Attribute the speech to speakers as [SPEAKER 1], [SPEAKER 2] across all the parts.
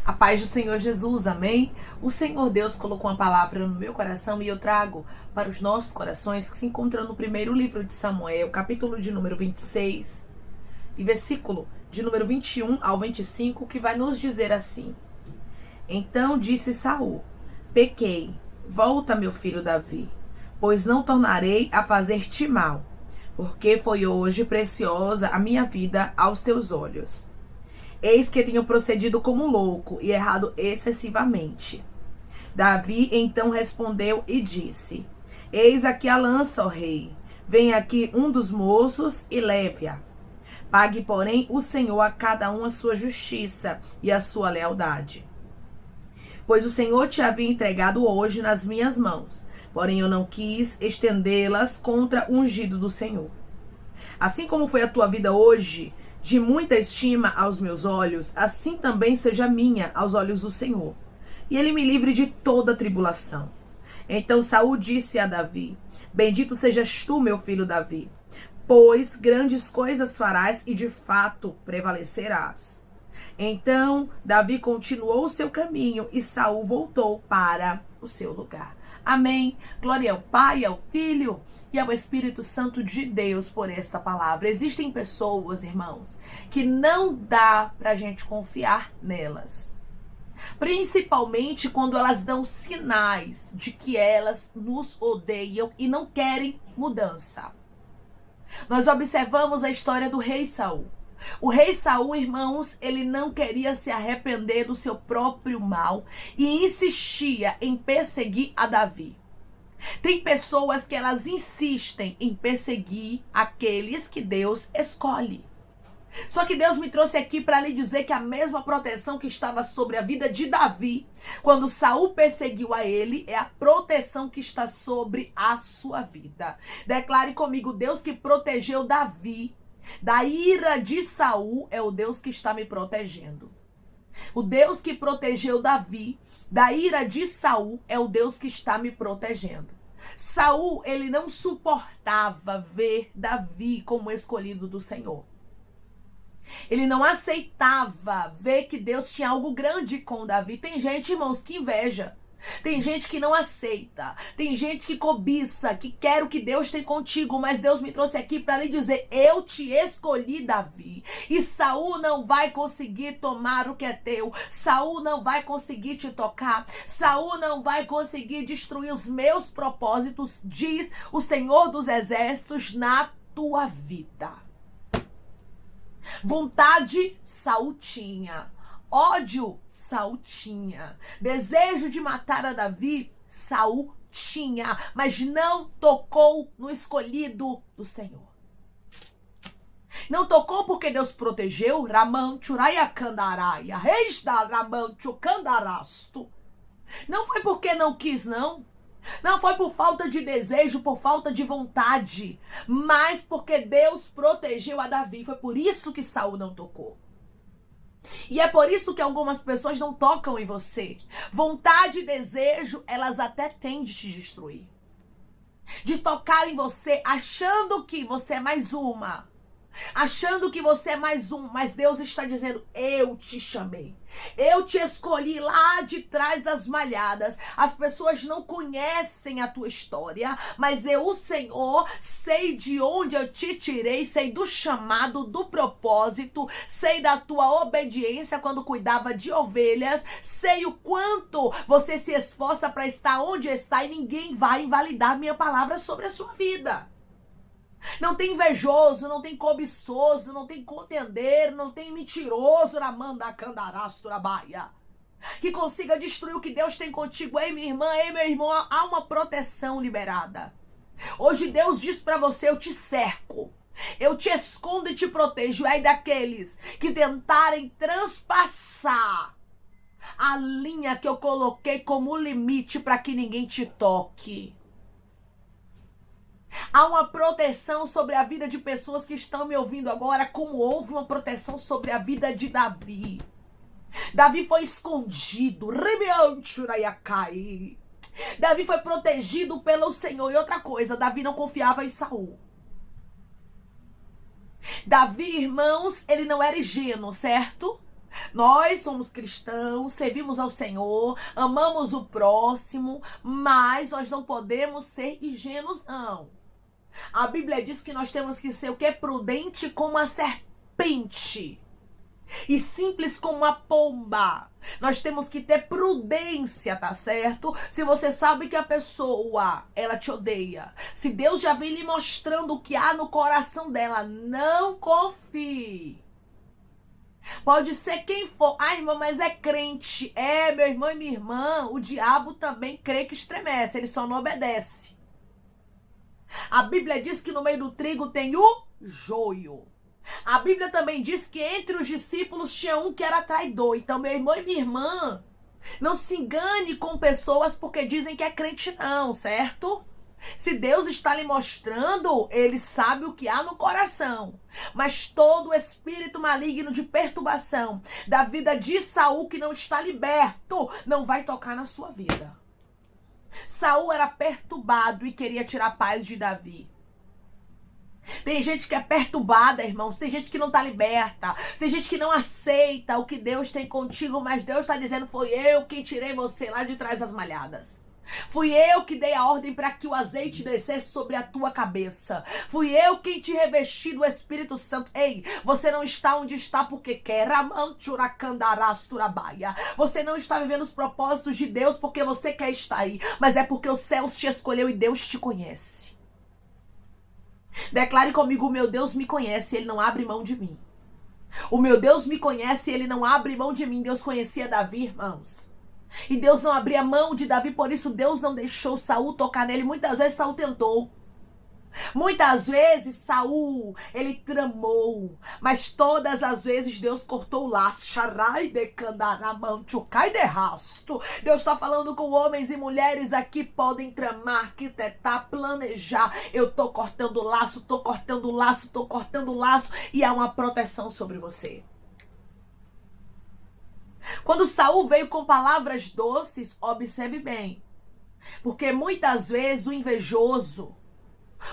[SPEAKER 1] A paz do Senhor Jesus, amém? O Senhor Deus colocou uma palavra no meu coração e eu trago para os nossos corações que se encontra no primeiro livro de Samuel, capítulo de número 26 e versículo de número 21 ao 25, que vai nos dizer assim: Então disse Saul: Pequei, volta, meu filho Davi, pois não tornarei a fazer-te mal, porque foi hoje preciosa a minha vida aos teus olhos. Eis que tenho procedido como louco e errado excessivamente. Davi então respondeu e disse: Eis aqui a lança, ó rei. Vem aqui um dos moços e leve-a. Pague, porém, o Senhor a cada um a sua justiça e a sua lealdade. Pois o Senhor te havia entregado hoje nas minhas mãos, porém eu não quis estendê-las contra o ungido do Senhor. Assim como foi a tua vida hoje, de muita estima aos meus olhos, assim também seja minha aos olhos do Senhor. E ele me livre de toda tribulação. Então Saul disse a Davi: Bendito sejas tu, meu filho Davi, pois grandes coisas farás e de fato prevalecerás. Então Davi continuou o seu caminho e Saul voltou para o seu lugar. Amém. Glória ao Pai, ao Filho e ao Espírito Santo de Deus por esta palavra. Existem pessoas, irmãos, que não dá pra gente confiar nelas. Principalmente quando elas dão sinais de que elas nos odeiam e não querem mudança. Nós observamos a história do rei Saul. O rei Saul, irmãos, ele não queria se arrepender do seu próprio mal e insistia em perseguir a Davi. Tem pessoas que elas insistem em perseguir aqueles que Deus escolhe. Só que Deus me trouxe aqui para lhe dizer que a mesma proteção que estava sobre a vida de Davi, quando Saul perseguiu a ele, é a proteção que está sobre a sua vida. Declare comigo: Deus que protegeu Davi da ira de Saul é o Deus que está me protegendo. O Deus que protegeu Davi da ira de Saul é o Deus que está me protegendo. Saul, ele não suportava ver Davi como escolhido do Senhor. Ele não aceitava ver que Deus tinha algo grande com Davi. Tem gente, irmãos, que inveja. Tem gente que não aceita, tem gente que cobiça, que quer o que Deus tem contigo, mas Deus me trouxe aqui para lhe dizer: eu te escolhi, Davi, e Saul não vai conseguir tomar o que é teu, Saul não vai conseguir te tocar, Saul não vai conseguir destruir os meus propósitos, diz o Senhor dos Exércitos, na tua vida. Vontade, Saul tinha. Ódio, Saul tinha. Desejo de matar a Davi, Saul tinha. Mas não tocou no escolhido do Senhor. Não tocou porque Deus protegeu. Ramam churaya candaraia. Reis da Ramam chukandarasto. Não foi porque não quis, não. Não foi por falta de desejo, por falta de vontade. Mas porque Deus protegeu a Davi. Foi por isso que Saul não tocou. E é por isso que algumas pessoas não tocam em você. Vontade e desejo, elas até têm de te destruir. De tocar em você, achando que você é mais uma. Achando que você é mais um, mas Deus está dizendo: eu te chamei, eu te escolhi lá de trás das malhadas. As pessoas não conhecem a tua história, mas eu, o Senhor, sei de onde eu te tirei, sei do chamado, do propósito, sei da tua obediência quando cuidava de ovelhas, sei o quanto você se esforça para estar onde está, e ninguém vai invalidar minha palavra sobre a sua vida. Não tem invejoso, não tem cobiçoso, não tem contendeiro, não tem mentiroso na manda candarastura baia, que consiga destruir o que Deus tem contigo. Ei, minha irmã, ei, meu irmão, há uma proteção liberada. Hoje Deus diz para você: eu te cerco, eu te escondo e te protejo. Aí daqueles que tentarem transpassar a linha que eu coloquei como limite para que ninguém te toque. Há uma proteção sobre a vida de pessoas que estão me ouvindo agora, como houve uma proteção sobre a vida de Davi. Davi foi escondido. Davi foi protegido pelo Senhor. E outra coisa, Davi não confiava em Saul. Davi, irmãos, ele não era ingênuo, certo? Nós somos cristãos, servimos ao Senhor, amamos o próximo, mas nós não podemos ser ingênuos, não. A Bíblia diz que nós temos que ser o quê? Prudente como a serpente e simples como uma pomba. Nós temos que ter prudência, tá certo? Se você sabe que a pessoa, ela te odeia, se Deus já vem lhe mostrando o que há no coração dela, não confie. Pode ser quem for. Ah, irmão, mas é crente. É, meu irmão e minha irmã, o diabo também crê que estremece, ele só não obedece. A Bíblia diz que no meio do trigo tem o joio. A Bíblia também diz que entre os discípulos tinha um que era traidor. Então, meu irmão e minha irmã, não se engane com pessoas porque dizem que é crente não, certo? Se Deus está lhe mostrando, ele sabe o que há no coração. Mas todo espírito maligno de perturbação da vida de Saul que não está liberto, não vai tocar na sua vida. Saul era perturbado e queria tirar a paz de Davi. Tem gente que é perturbada, irmãos. Tem gente que não está liberta. Tem gente que não aceita o que Deus tem contigo. Mas Deus está dizendo, foi eu quem tirei você lá de trás das malhadas. Fui eu que dei a ordem para que o azeite descesse sobre a tua cabeça. Fui eu quem te revesti do Espírito Santo. Ei, você não está onde está porque quer. Você não está vivendo os propósitos de Deus porque você quer estar aí. Mas é porque os céus te escolheu e Deus te conhece. Declare comigo, o meu Deus me conhece, ele não abre mão de mim. O meu Deus me conhece, ele não abre mão de mim. Deus conhecia Davi, irmãos. E Deus não abria mão de Davi, por isso Deus não deixou Saul tocar nele. Muitas vezes Saul tentou. Muitas vezes Saul, ele tramou, mas todas as vezes Deus cortou o laço. Deus está falando com homens e mulheres aqui, podem tramar, arquitetar, planejar. Eu tô cortando laço, tô cortando laço, tô cortando laço, e há uma proteção sobre você. Quando Saul veio com palavras doces, observe bem, porque muitas vezes o invejoso,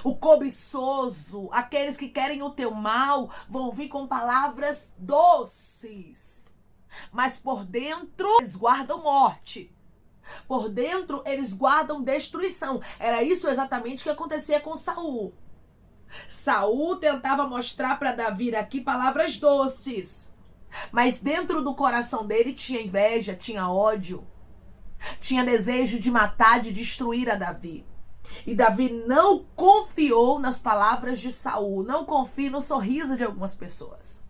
[SPEAKER 1] o cobiçoso, aqueles que querem o teu mal, vão vir com palavras doces. Mas por dentro, eles guardam morte. Por dentro, eles guardam destruição. Era isso exatamente que acontecia com Saul. Saul tentava mostrar para Davi aqui palavras doces. Mas dentro do coração dele tinha inveja, tinha ódio. Tinha desejo de matar, de destruir a Davi. E Davi não confiou nas palavras de Saul. Não confie no sorriso de algumas pessoas.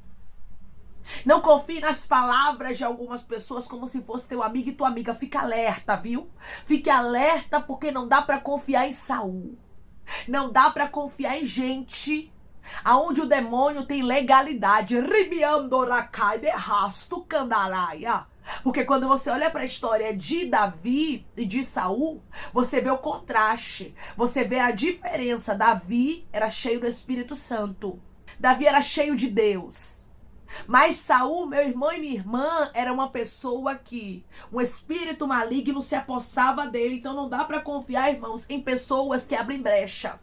[SPEAKER 1] Não confie nas palavras de algumas pessoas como se fosse teu amigo e tua amiga. Fica alerta, viu? Fique alerta porque não dá para confiar em Saul. Não dá para confiar em gente aonde o demônio tem legalidade. Porque quando você olha para a história de Davi e de Saul, você vê o contraste. Você vê a diferença. Davi era cheio do Espírito Santo. Davi era cheio de Deus. Mas Saul, meu irmão e minha irmã, era uma pessoa que um espírito maligno se apossava dele. Então não dá para confiar, irmãos, em pessoas que abrem brecha.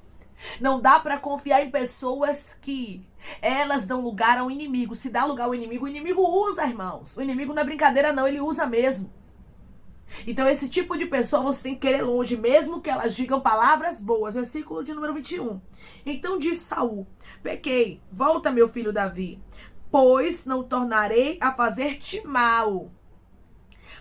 [SPEAKER 1] Não dá para confiar em pessoas que elas dão lugar ao inimigo. Se dá lugar ao inimigo, o inimigo usa, irmãos. O inimigo não é brincadeira não, ele usa mesmo. Então esse tipo de pessoa você tem que querer longe, mesmo que elas digam palavras boas. Versículo de número 21. Então disse Saul, pequei, volta meu filho Davi, pois não tornarei a fazer-te mal,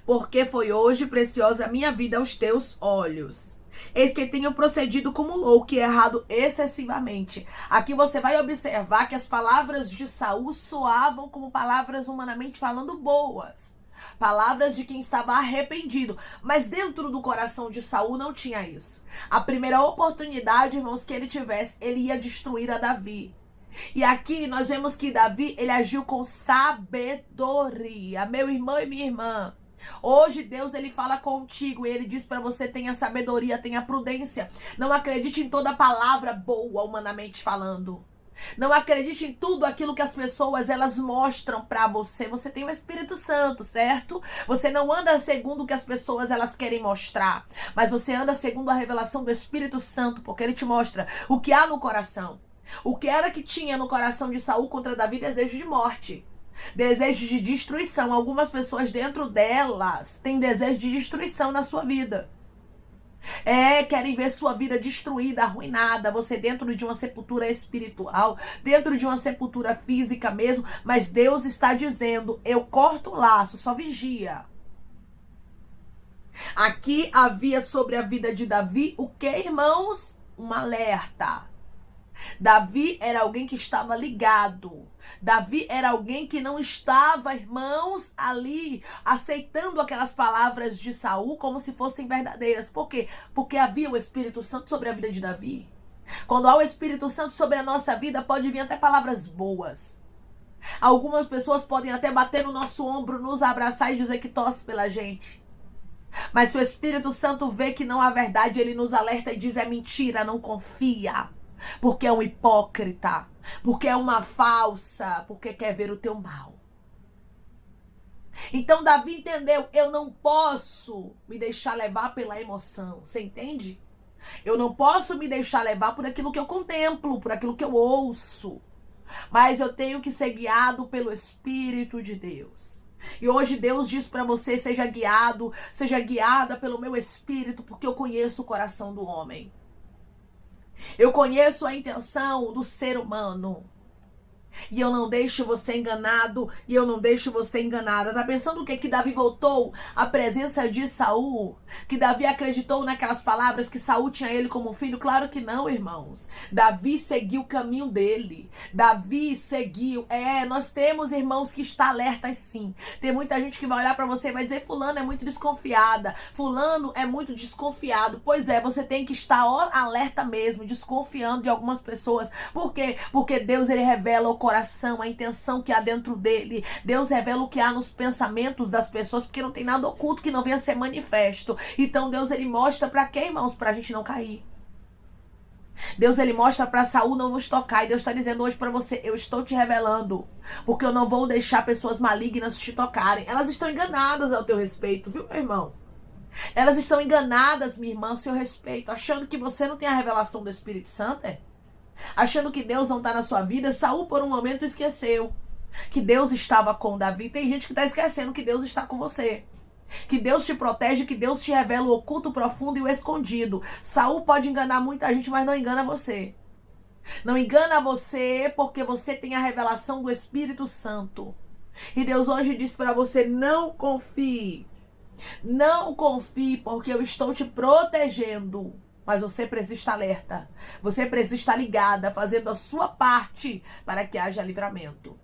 [SPEAKER 1] porque foi hoje preciosa a minha vida aos teus olhos. Eis que tenho procedido como louco e errado excessivamente. Aqui você vai observar que as palavras de Saul soavam como palavras humanamente falando boas. Palavras de quem estava arrependido. Mas dentro do coração de Saul não tinha isso. A primeira oportunidade, irmãos, que ele tivesse, ele ia destruir a Davi. E aqui nós vemos que Davi, ele agiu com sabedoria. Meu irmão e minha irmã, hoje Deus, ele fala contigo e ele diz para você, tenha sabedoria, tenha prudência. Não acredite em toda palavra boa, humanamente falando. Não acredite em tudo aquilo que as pessoas, elas mostram para você. Você tem o Espírito Santo, certo? Você não anda segundo o que as pessoas, elas querem mostrar. Mas você anda segundo a revelação do Espírito Santo, porque ele te mostra o que há no coração. O que era que tinha no coração de Saul contra Davi? Desejo de morte. Desejo de destruição. Algumas pessoas dentro delas têm desejo de destruição na sua vida. Querem ver sua vida destruída, arruinada, você dentro de uma sepultura espiritual, dentro de uma sepultura física mesmo, mas Deus está dizendo, eu corto o laço, só vigia. Aqui havia sobre a vida de Davi o que, irmãos? Um alerta. Davi era alguém que estava ligado. Davi era alguém que não estava, irmãos, ali aceitando aquelas palavras de Saul como se fossem verdadeiras. Por quê? Porque havia o Espírito Santo sobre a vida de Davi. Quando há o Espírito Santo sobre a nossa vida, pode vir até palavras boas. Algumas pessoas podem até bater no nosso ombro, nos abraçar e dizer que torce pela gente. Mas se o Espírito Santo vê que não há verdade, ele nos alerta e diz, é mentira, não confia. Porque é um hipócrita, porque é uma falsa, porque quer ver o teu mal. Então Davi entendeu, eu não posso me deixar levar pela emoção, você entende? Eu não posso me deixar levar por aquilo que eu contemplo, por aquilo que eu ouço. Mas eu tenho que ser guiado pelo Espírito de Deus. E hoje Deus diz para você, seja guiado, seja guiada pelo meu Espírito, porque eu conheço o coração do homem. Eu conheço a intenção do ser humano. E eu não deixo você enganado, e eu não deixo você enganada. Tá pensando o que? Que Davi voltou à presença de Saul? Que Davi acreditou naquelas palavras que Saul tinha ele como filho? Claro que não, irmãos. Davi seguiu o caminho dele. Davi seguiu. Nós temos irmãos que está alertas sim. Tem muita gente que vai olhar pra você e vai dizer, fulano é muito desconfiada. Fulano é muito desconfiado. Pois é, você tem que estar alerta mesmo, desconfiando de algumas pessoas. Por quê? Porque Deus, ele revela o coração, a intenção que há dentro dele. Deus revela o que há nos pensamentos das pessoas, porque não tem nada oculto que não venha ser manifesto. Então Deus, ele mostra para quem, irmãos? Pra gente não cair. Deus, ele mostra para Saul não nos tocar. E Deus está dizendo hoje para você, eu estou te revelando, porque eu não vou deixar pessoas malignas te tocarem. Elas estão enganadas ao teu respeito, viu, meu irmão? Elas estão enganadas, minha irmã, ao seu respeito, achando que você não tem a revelação do Espírito Santo, achando que Deus não está na sua vida. Saul por um momento esqueceu que Deus estava com Davi. Tem gente que está esquecendo que Deus está com você, que Deus te protege, que Deus te revela o oculto, o profundo e o escondido. Saul pode enganar muita gente, mas não engana você. Não engana você porque você tem a revelação do Espírito Santo. E Deus hoje diz para você, não confie. Não confie, porque eu estou te protegendo. Mas você precisa estar alerta. Você precisa estar ligada, fazendo a sua parte para que haja livramento.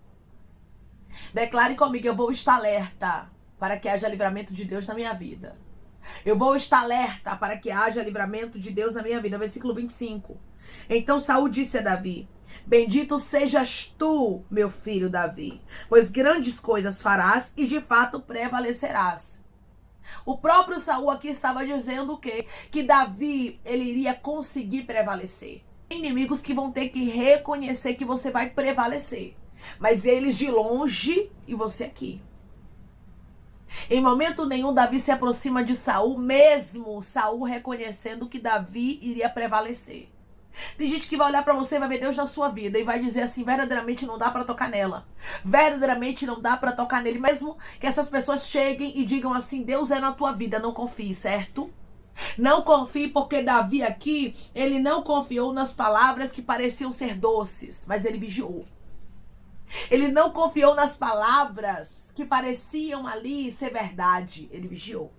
[SPEAKER 1] Declare comigo, eu vou estar alerta para que haja livramento de Deus na minha vida. Eu vou estar alerta para que haja livramento de Deus na minha vida. Versículo 25. Então Saul disse a Davi, bendito sejas tu, meu filho Davi, pois grandes coisas farás e de fato prevalecerás. O próprio Saul aqui estava dizendo o quê? Que Davi, ele iria conseguir prevalecer. Tem inimigos que vão ter que reconhecer que você vai prevalecer. Mas eles de longe e você aqui. Em momento nenhum Davi se aproxima de Saul, mesmo Saul reconhecendo que Davi iria prevalecer. Tem gente que vai olhar pra você e vai ver Deus na sua vida e vai dizer assim, verdadeiramente não dá pra tocar nela. Verdadeiramente não dá pra tocar nele. Mesmo que essas pessoas cheguem e digam assim, Deus é na tua vida, não confie, certo? Não confie, porque Davi aqui, ele não confiou nas palavras que pareciam ser doces, mas ele vigiou. Ele não confiou nas palavras que pareciam ali ser verdade, ele vigiou.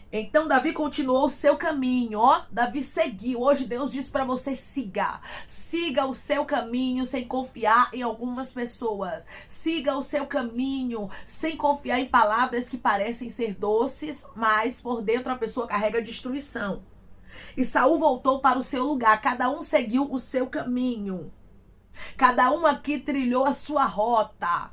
[SPEAKER 1] Então Davi continuou o seu caminho, Davi seguiu. Hoje Deus diz para você, siga o seu caminho sem confiar em algumas pessoas. Siga o seu caminho sem confiar em palavras que parecem ser doces, mas por dentro a pessoa carrega destruição. E Saul voltou para o seu lugar, cada um seguiu o seu caminho. Cada um aqui trilhou a sua rota.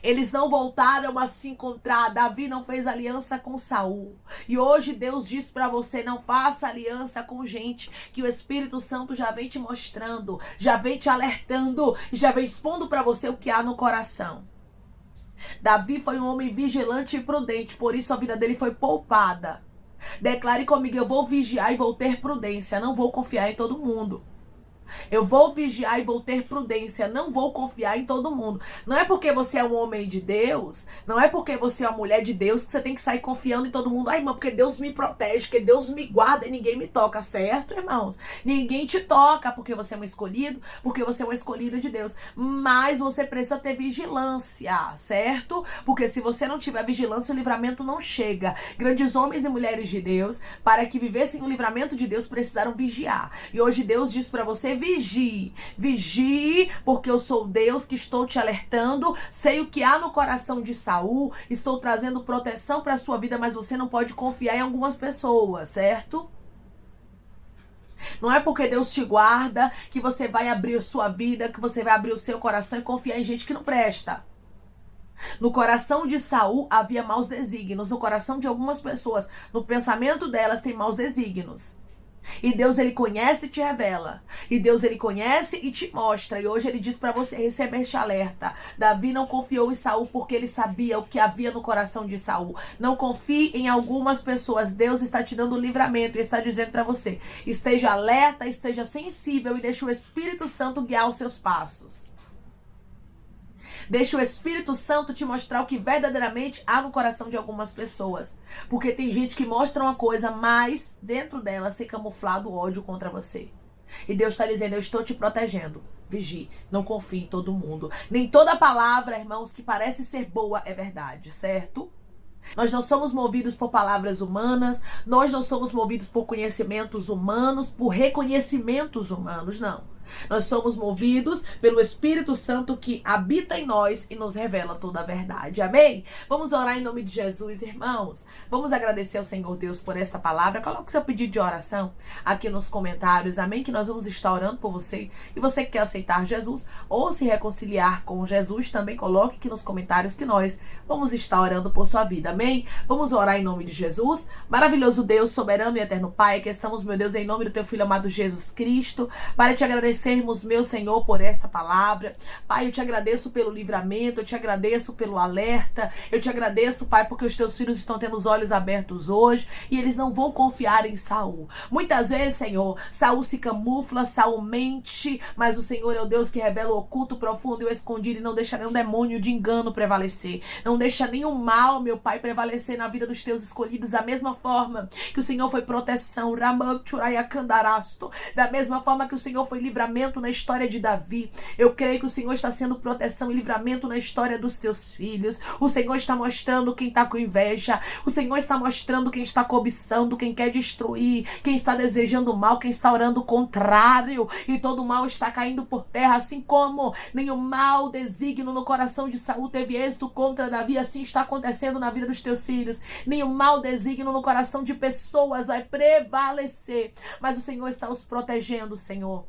[SPEAKER 1] Eles não voltaram a se encontrar. Davi não fez aliança com Saul. E hoje Deus diz para você, não faça aliança com gente que o Espírito Santo já vem te mostrando, já vem te alertando, já vem expondo para você o que há no coração. Davi foi um homem vigilante e prudente, por isso a vida dele foi poupada. Declare comigo, eu vou vigiar e vou ter prudência, não vou confiar em todo mundo. Eu vou vigiar e vou ter prudência. Não vou confiar em todo mundo. Não é porque você é um homem de Deus, não é porque você é uma mulher de Deus que você tem que sair confiando em todo mundo. Ai, irmão, porque Deus me protege, porque Deus me guarda e ninguém me toca, certo, irmãos? Ninguém te toca porque você é um escolhido, porque você é uma escolhida de Deus. Mas você precisa ter vigilância, certo? Porque se você não tiver vigilância, o livramento não chega. Grandes homens e mulheres de Deus, para que vivessem o livramento de Deus, precisaram vigiar. E hoje Deus diz para você: vigie. Vigie, porque eu sou Deus que estou te alertando. Sei o que há no coração de Saul. Estou trazendo proteção para a sua vida, mas você não pode confiar em algumas pessoas, certo? Não é porque Deus te guarda que você vai abrir sua vida, que você vai abrir o seu coração e confiar em gente que não presta. No coração de Saul havia maus desígnios. No coração de algumas pessoas, no pensamento delas, tem maus desígnios. E Deus, ele conhece e te revela. E Deus, ele conhece e te mostra. E hoje ele diz para você receber este alerta. Davi não confiou em Saul porque ele sabia o que havia no coração de Saul. Não confie em algumas pessoas. Deus está te dando livramento e está dizendo para você: esteja alerta, esteja sensível e deixe o Espírito Santo guiar os seus passos. Deixa o Espírito Santo te mostrar o que verdadeiramente há no coração de algumas pessoas. Porque tem gente que mostra uma coisa, mas dentro dela se camuflado o ódio contra você. E Deus está dizendo: eu estou te protegendo. Vigie, não confie em todo mundo. Nem toda palavra, irmãos, que parece ser boa é verdade, certo? Nós não somos movidos por palavras humanas, nós não somos movidos por conhecimentos humanos, por reconhecimentos humanos, não. Nós somos movidos pelo Espírito Santo que habita em nós e nos revela toda a verdade. Amém? Vamos orar em nome de Jesus, irmãos. Vamos agradecer ao Senhor Deus por esta palavra. Coloque seu pedido de oração aqui nos comentários. Amém? Que nós vamos estar orando por você. E você que quer aceitar Jesus ou se reconciliar com Jesus, também coloque aqui nos comentários que nós vamos estar orando por sua vida. Amém? Vamos orar em nome de Jesus. Maravilhoso Deus, soberano e eterno Pai, que estamos, meu Deus, em nome do teu Filho amado Jesus Cristo, para te agradecermos, meu Senhor, por esta palavra. Pai, eu te agradeço pelo livramento, eu te agradeço pelo alerta, eu te agradeço, Pai, porque os teus filhos estão tendo os olhos abertos hoje e eles não vão confiar em Saul. Muitas vezes, Senhor, Saul se camufla, Saul mente, mas o Senhor é o Deus que revela o oculto, o profundo e o escondido e não deixa nenhum demônio de engano prevalecer. Não deixa nenhum mal, meu Pai, prevalecer na vida dos teus escolhidos, da mesma forma que o Senhor foi proteção, da mesma forma que o Senhor foi livramento na história de Davi. Eu creio que o Senhor está sendo proteção e livramento na história dos teus filhos. O Senhor está mostrando quem está com inveja. O Senhor está mostrando quem está cobiçando, quem quer destruir, quem está desejando mal, quem está orando o contrário. E todo mal está caindo por terra, assim como nenhum mal desígnio no coração de Saul teve êxito contra Davi. Assim está acontecendo na vida dos teus filhos. Nenhum mal desígnio no coração de pessoas vai prevalecer. Mas o Senhor está os protegendo, Senhor.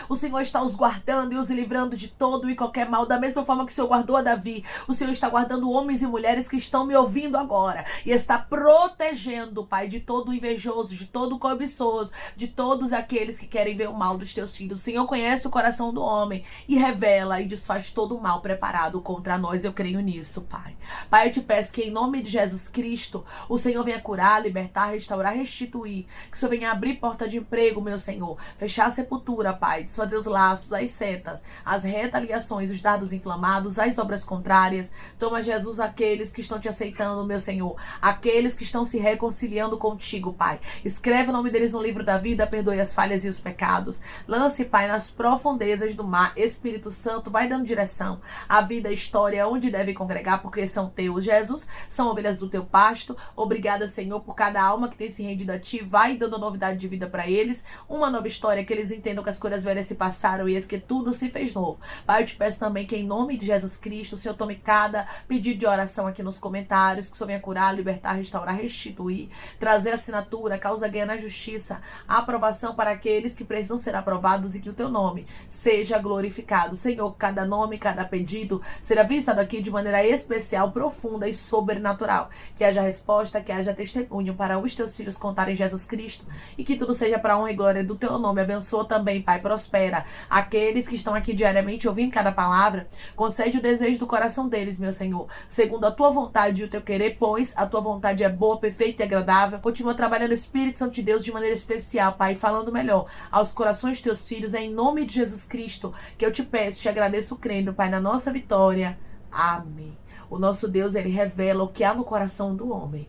[SPEAKER 1] O Senhor está os guardando e os livrando de todo e qualquer mal. Da mesma forma que o Senhor guardou a Davi, o Senhor está guardando homens e mulheres que estão me ouvindo agora. E está protegendo, Pai, de todo invejoso, de todo cobiçoso, de todos aqueles que querem ver o mal dos teus filhos. O Senhor conhece o coração do homem e revela e desfaz todo o mal preparado contra nós. Eu creio nisso, Pai. Pai, eu te peço que em nome de Jesus Cristo, o Senhor venha curar, libertar, restaurar, restituir. Que o Senhor venha abrir porta de emprego, meu Senhor. Fechar a sepultura, Pai. Desfazer os laços, as setas, as retaliações, os dardos inflamados, as obras contrárias. Toma, Jesus, aqueles que estão te aceitando, meu Senhor. Aqueles que estão se reconciliando contigo, Pai. Escreve o nome deles no livro da vida, perdoe as falhas e os pecados. Lance, Pai, nas profundezas do mar. Espírito Santo, vai dando direção à vida, à história, onde deve congregar, porque são teus, Jesus. São ovelhas do teu pasto. Obrigada, Senhor, por cada alma que tem se rendido a ti. Vai dando novidade de vida para eles. Uma nova história, que eles entendam que as coisas velhas se passaram e eis que tudo se fez novo. Pai, eu te peço também que em nome de Jesus Cristo, o Senhor tome cada pedido de oração aqui nos comentários, que o Senhor venha curar, libertar, restaurar, restituir, trazer assinatura, causa ganha na justiça, a aprovação para aqueles que precisam ser aprovados e que o teu nome seja glorificado. Senhor, cada nome, cada pedido será visto aqui de maneira especial, profunda e sobrenatural. Que haja resposta, que haja testemunho para os teus filhos contarem Jesus Cristo e que tudo seja para a honra e glória do teu nome. Abençoa também, Pai, prospera. Aqueles que estão aqui diariamente ouvindo cada palavra, concede o desejo do coração deles, meu Senhor, segundo a tua vontade e o teu querer, pois a tua vontade é boa, perfeita e agradável. Continua trabalhando, Espírito Santo de Deus, de maneira especial, Pai, falando melhor aos corações de teus filhos, em nome de Jesus Cristo, que eu te peço, te agradeço crendo, Pai, na nossa vitória. Amém. O nosso Deus, ele revela o que há no coração do homem.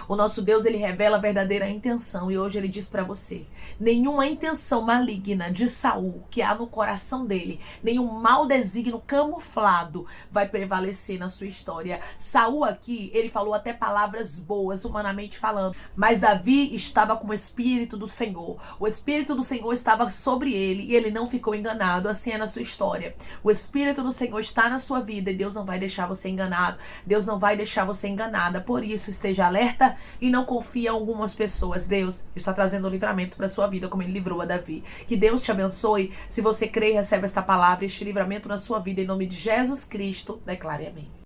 [SPEAKER 1] O nosso Deus, ele revela a verdadeira intenção. E hoje ele diz para você: nenhuma intenção maligna de Saul que há no coração dele, nenhum mau desígnio camuflado vai prevalecer na sua história. Saul aqui, ele falou até palavras boas, humanamente falando, mas Davi estava com o Espírito do Senhor. O Espírito do Senhor estava sobre ele e ele não ficou enganado. Assim é na sua história. O Espírito do Senhor está na sua vida e Deus não vai deixar você enganado. Deus não vai deixar você enganada. Por isso, esteja alerta e não confia em algumas pessoas. Deus está trazendo o livramento para sua vida, como ele livrou a Davi. Que Deus te abençoe. Se você crê e recebe esta palavra, este livramento na sua vida, em nome de Jesus Cristo, declare amém.